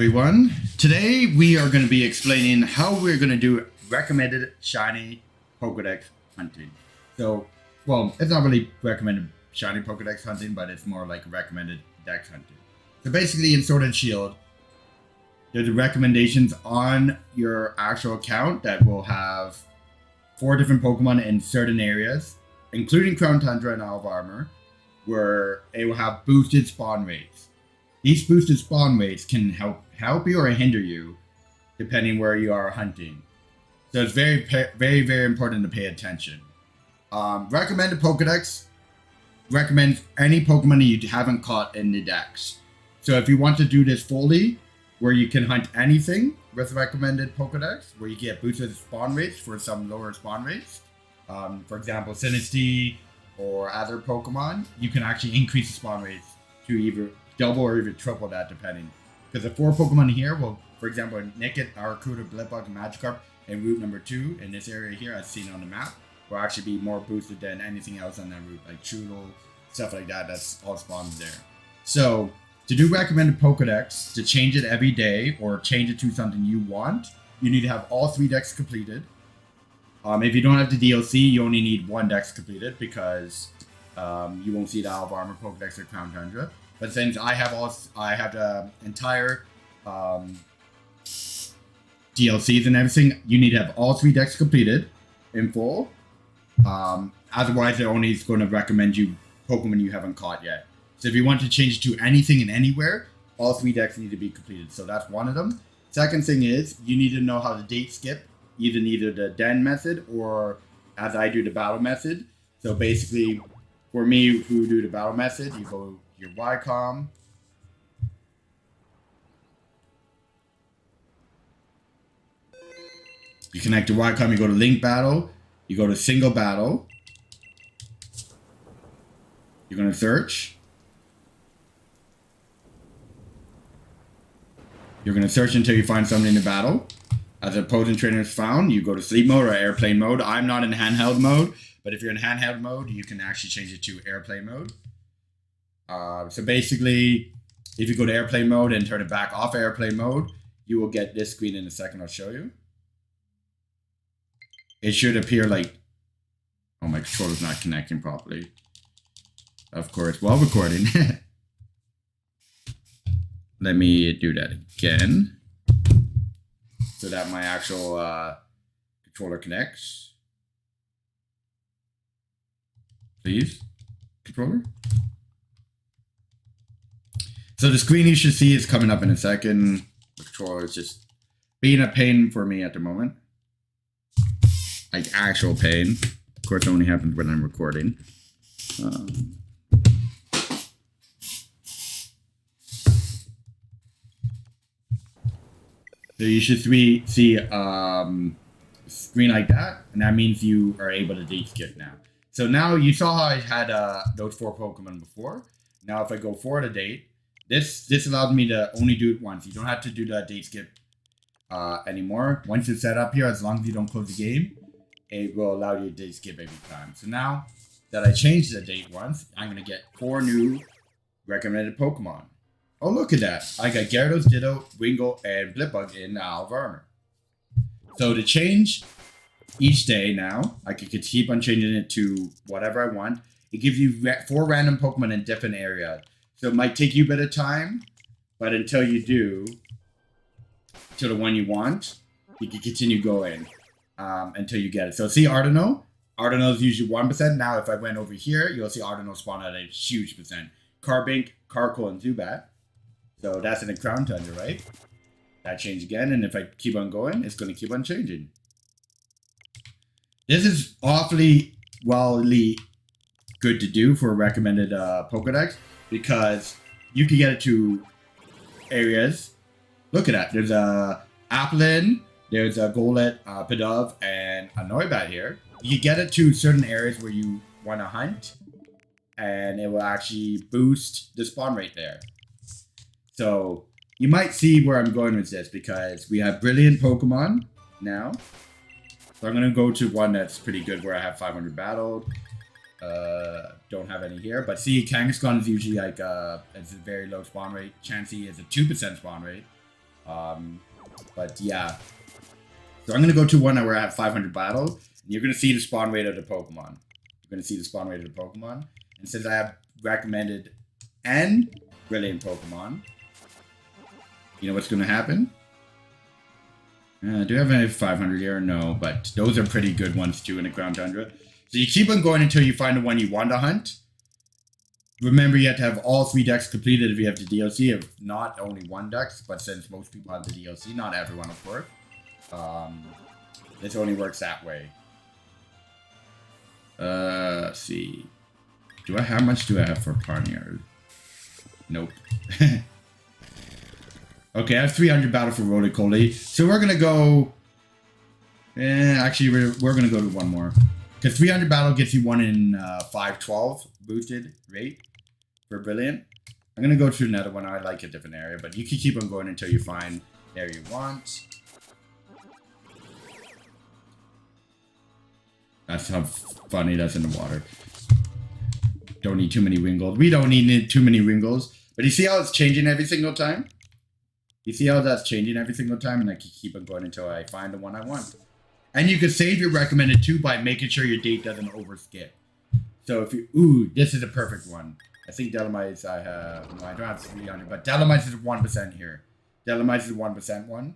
everyone. Today we are going to be explaining how we're going to do recommended shiny Pokedex hunting. So, well, it's not really recommended shiny Pokedex hunting, but it's more like recommended dex hunting. So basically in Sword and Shield, there's recommendations on your actual account that will have 4 different Pokemon in certain areas, including Crown Tundra and Olive Armor, where it will have boosted spawn rates. These boosted spawn rates can help you or hinder you, depending where you are hunting. So it's very important to pay attention. Recommended Pokedex recommends any Pokemon that you haven't caught in the dex. So if you want to do this fully, where you can hunt anything with recommended Pokedex, where you get boosted spawn rates for some lower spawn rates, for example, Sinistea or other Pokemon, you can actually increase the spawn rates to either double or even triple that, depending. Because the 4 Pokemon here will, for example, Nickit, Arcuda, Blipbug, and Magikarp in route number 2 in this area here, as seen on the map, will actually be more boosted than anything else on that route, like Trudel, stuff like that. That's all spawned there. So to do recommended Pokedex, to change it every day or change it to something you want, you need to have all 3 decks completed. If you don't have the DLC, you only need 1 dex completed, because you won't see the Olive Armor Pokedex or Crown Tundra. But since I have the entire DLCs and everything, you need to have all 3 decks completed in full. Otherwise, they're only going to recommend you Pokemon you haven't caught yet. So if you want to change it to anything and anywhere, all 3 decks need to be completed. So that's one of them. Second thing is, you need to know how to date skip, either the den method or, as I do, the battle method. So basically, for me, who do the battle method, you go your Ycom. You connect to Ycom, you go to Link Battle, you go to Single Battle. You're going to search. You're going to search until you find something in the battle. As opposing trainer is found, you go to sleep mode or airplane mode. I'm not in handheld mode, but if you're in handheld mode, you can actually change it to airplane mode. So basically, if you go to airplane mode and turn it back off airplane mode, you will get this screen in a second. I'll show you. It should appear like, oh, my controller's not connecting properly. Of course, while recording. Let me do that again, so that my actual controller connects. Please, controller. So the screen you should see is coming up in a second. The controller is just being a pain for me at the moment. Like actual pain. Of course, it only happens when I'm recording. So you should see screen like that, and that means you are able to date skip now. So now you saw how I had those 4 Pokemon before. Now if I go forward a date, this allows me to only do it once. You don't have to do the date skip anymore. Once it's set up here, as long as you don't close the game, it will allow you to date skip every time. So now that I changed the date once, I'm going to get 4 new recommended Pokemon. Oh, look at that. I got Gyarados, Ditto, Wingull, and Blipbug in Olive Armor. So to change each day now, I can keep on changing it to whatever I want. It gives you 4 random Pokemon in different areas. So it might take you a bit of time, but until you do, to the one you want, you can continue going until you get it. So see Ardenno? Ardenno is usually 1%. Now if I went over here, you'll see Ardenno spawn at a huge percent. Carbink, Carkol, and Zubat. So that's in the Crown Tundra, right? That changed again, and if I keep on going, it's going to keep on changing. This is awfully good to do for a recommended Pokedex, because you can get it to areas. Look at that. There's a Applin, there's a Golett, Pidove, and a Noibat here. You get it to certain areas where you want to hunt, and it will actually boost the spawn rate there. So you might see where I'm going with this, because we have brilliant Pokemon now. So I'm going to go to one that's pretty good, where I have 500 battled. Don't have any here. But see, Kangaskhan is usually like, it's a very low spawn rate. Chansey is a 2% spawn rate. But yeah. So I'm going to go to one where I have 500 battles. And you're going to see the spawn rate of the Pokemon. You're going to see the spawn rate of the Pokemon. And since I have recommended and brilliant Pokemon, you know what's going to happen? Do I have any 500 here? No, but those are pretty good ones too in the Crown Tundra. So you keep on going until you find the one you want to hunt. Remember, you have to have all 3 decks completed if you have the DLC. If not, only 1 dex. But since most people have the DLC, not everyone, of course. This only works that way. Let's see. How much do I have for Pioneer? Nope. Okay, I have 300 battle for Roly-Coly. So we're gonna go... actually, we're gonna go to one more. Because 300 battle gets you 1 in 512 boosted rate for Brilliant. I'm gonna go to another one. I like a different area, but you can keep on going until you find the area you want. That's how funny that's in the water. Don't need too many Ringles. We don't need too many Ringles. But you see how it's changing every single time? You see how that's changing every single time? And I can keep on going until I find the one I want. And you can save your recommended too by making sure your date doesn't overskip. So if you... Ooh, this is a perfect one. I think Delamites I have... No, I don't have 300. But Delamites is 1% here. Delamites is 1% one.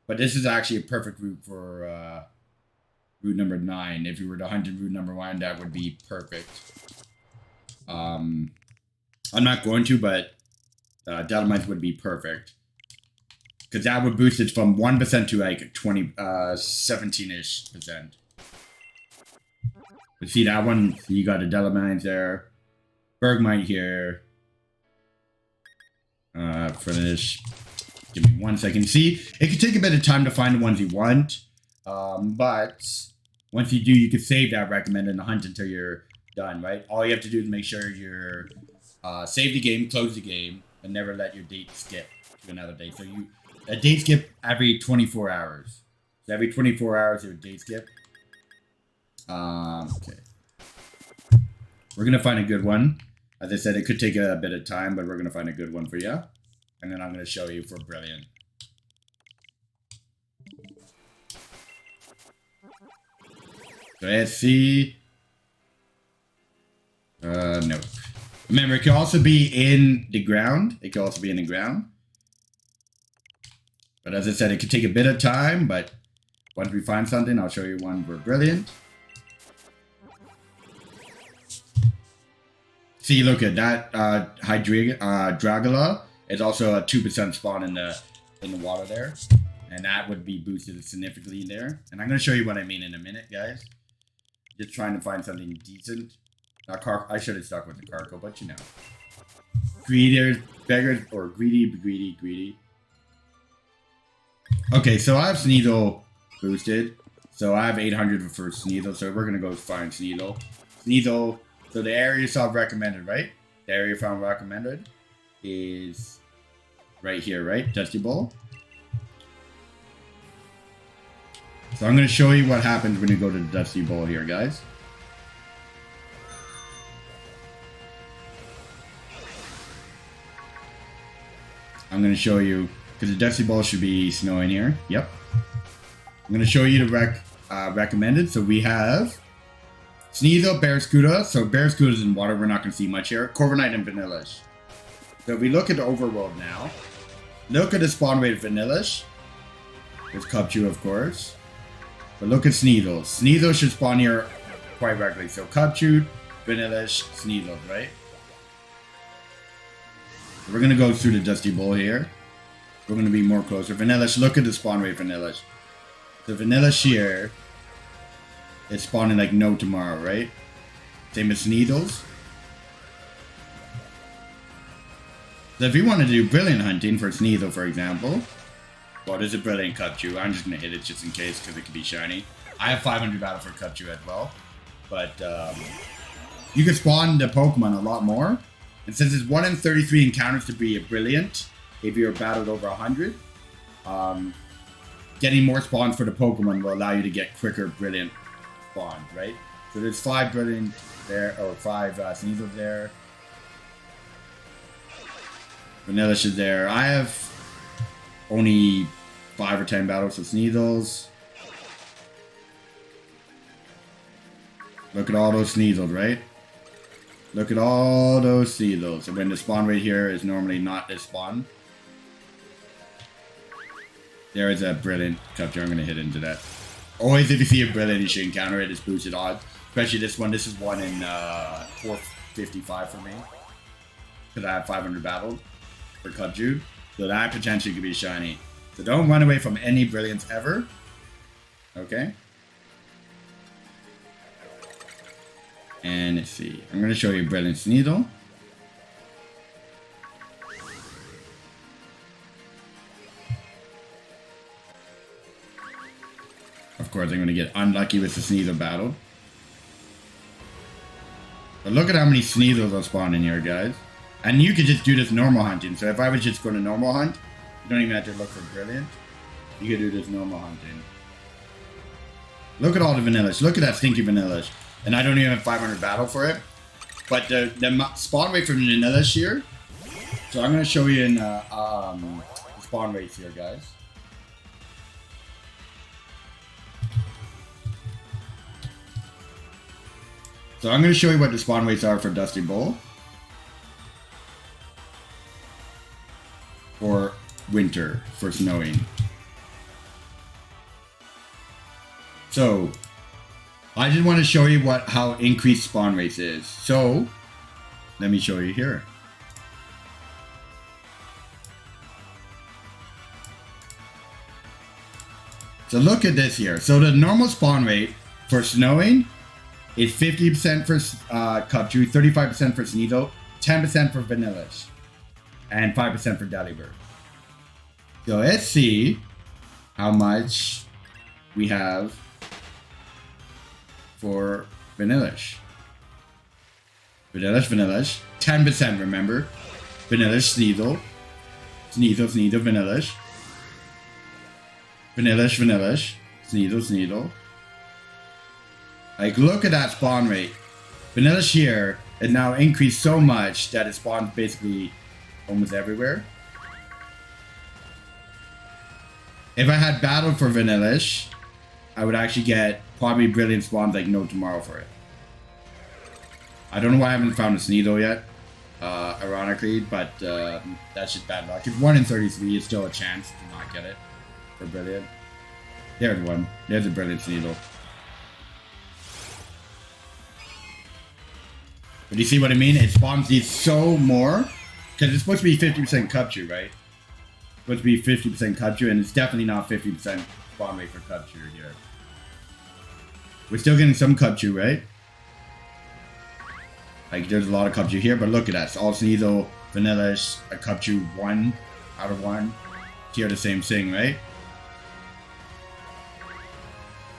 But this is actually a perfect route for... route number 9. If you were to hunt in route number 1, that would be perfect. I'm not going to, but Delamites would be perfect. Because that would boost it from 1% to like 17-ish percent. But see that one? You got a Delamites there. Bergmite here. Finish. Give me 1 second. See, it can take a bit of time to find the ones you want. But once you do, you can save that recommend and hunt until you're done, right? All you have to do is make sure you're save the game, close the game, and never let your date skip to another day. So a date skip every 24 hours. So every 24 hours, your date skip. Okay. We're gonna find a good one. As I said, it could take a bit of time, but we're gonna find a good one for you. And then I'm gonna show you for Brilliant. So let's see. No. Remember, it can also be in the ground. It can also be in the ground. But as I said, it could take a bit of time, but once we find something, I'll show you one for Brilliant. See, look at that Dragula is also a 2% spawn in the water there. And that would be boosted significantly there. And I'm going to show you what I mean in a minute, guys. Just trying to find something decent. I should have stuck with the Carco, but you know. Greeders, beggars, or greedy. Okay, so I have Sneasel boosted. So I have 800 for Sneasel, so we're going to go find Sneasel. Sneasel, so the area you saw recommended, right? The area found recommended is right here, right? Dusty Bowl. So I'm going to show you what happens when you go to the Dusty Bowl here, guys. I'm going to show you, because the Dusty Bowl should be snowing here. Yep. I'm going to show you the recommended. So we have Sneasel, Barraskewda. So Barraskewda's in water. We're not going to see much here. Corviknight and Vanillish. So if we look at the overworld now, look at the spawn rate of Vanillish. There's Cubchoo, of course. But look at Sneasel. Sneasel should spawn here quite regularly. So Cubchoo, Vanillish, Sneasel, right? So we're going to go through the Dusty Bowl here. We're going to be more closer. Vanillish, look at the spawn rate Vanillish. So Vanillish here is spawning like no tomorrow, right? Same as Sneasel's. So if you want to do Brilliant hunting for Sneasel, for example, well, there's a Brilliant Cubchoo. I'm just going to hit it just in case because it could be shiny. I have 500 battle for Cubchoo as well. But you can spawn the Pokemon a lot more. And since it's 1 in 33 encounters to be a Brilliant, if you're battled over 100, getting more spawns for the Pokemon will allow you to get quicker Brilliant spawns, right? So there's 5 Brilliant there, or 5 Sneasels there. Vanillish is there. I have only 5 or 10 battles of Sneasels. Look at all those Sneasels, right? Look at all those Sneasels. And when the spawn rate here is normally not this spawn. There is a brilliant capture. I'm going to hit into that. Always if you see a brilliant, you should encounter it. It's boosted odds. Especially this one. This is one in 455 for me. Because I have 500 battles for Cubjude. So that potentially could be shiny. So don't run away from any brilliance ever. Okay. And let's see. I'm going to show you Brilliant Sneasel. Of course, I'm going to get unlucky with the Sneasel battle. But look at how many Sneasels will spawn in here, guys. And you could just do this normal hunting. So if I was just going to normal hunt, you don't even have to look for Brilliant. You could do this normal hunting. Look at all the Vanillish. Look at that stinky Vanillish. And I don't even have 500 battle for it. But the spawn rate for Vanillish here. So I'm going to show you in spawn rates here, guys. So I'm going to show you what the spawn rates are for Dusty Bull. For winter, for snowing. So I just want to show you how increased spawn rates is. So let me show you here. So look at this here. So the normal spawn rate for snowing is 50% for Cubjude, 35% for Sneasel, 10% for Vanillish, and 5% for Delibird. So let's see how much we have for Vanillish. Vanillish. 10%, remember. Vanillish, Sneasel, Vanillish. Vanillish, Sneasel. Like, look at that spawn rate. Vanillish here is now increased so much that it spawns basically almost everywhere. If I had battle for Vanillish, I would actually get probably brilliant spawns like no tomorrow for it. I don't know why I haven't found a Sneasel yet, ironically, but that's just bad luck. If 1 in 33 is still a chance to not get it for brilliant. There's one. There's a brilliant Sneasel. But you see what I mean? It spawns these so more. Because it's supposed to be 50% Cubjude, right? It's supposed to be 50% Cubjude, and it's definitely not 50% spawn rate for Cubjude here. We're still getting some Cubjude, right? Like, there's a lot of Cubjude here, but look at that. It's all Sneasel, Vanillish, a Cubjude 1 out of 1. Here the same thing, right?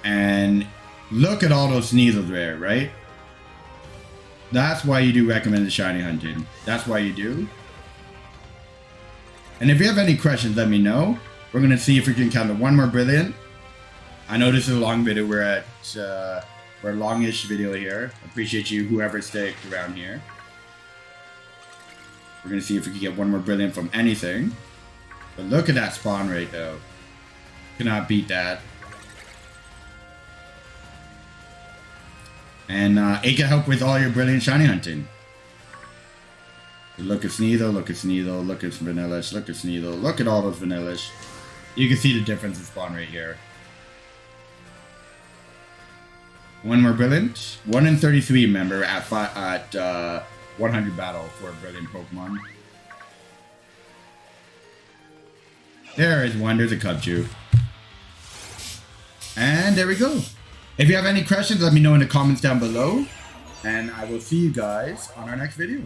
And look at all those Sneasels there, right? That's why you do recommended shiny hunting. That's why you do. And if you have any questions, let me know. We're going to see if we can counter one more brilliant. I know this is a long video. We're at we're a longish video here. Appreciate you, whoever stayed around here. We're going to see if we can get one more brilliant from anything. But look at that spawn rate, though. Cannot beat that. And it can help with all your brilliant shiny hunting. Look at Sneasel, look at Sneasel, look at Vanillish, look at Sneasel, look at all those Vanillish. You can see the difference in spawn rate here. One more brilliant. 1 in 33, remember, at 100 battle for a brilliant Pokemon. There is one, there's a Cubjude. And there we go. If you have any questions, let me know in the comments down below. And I will see you guys on our next video.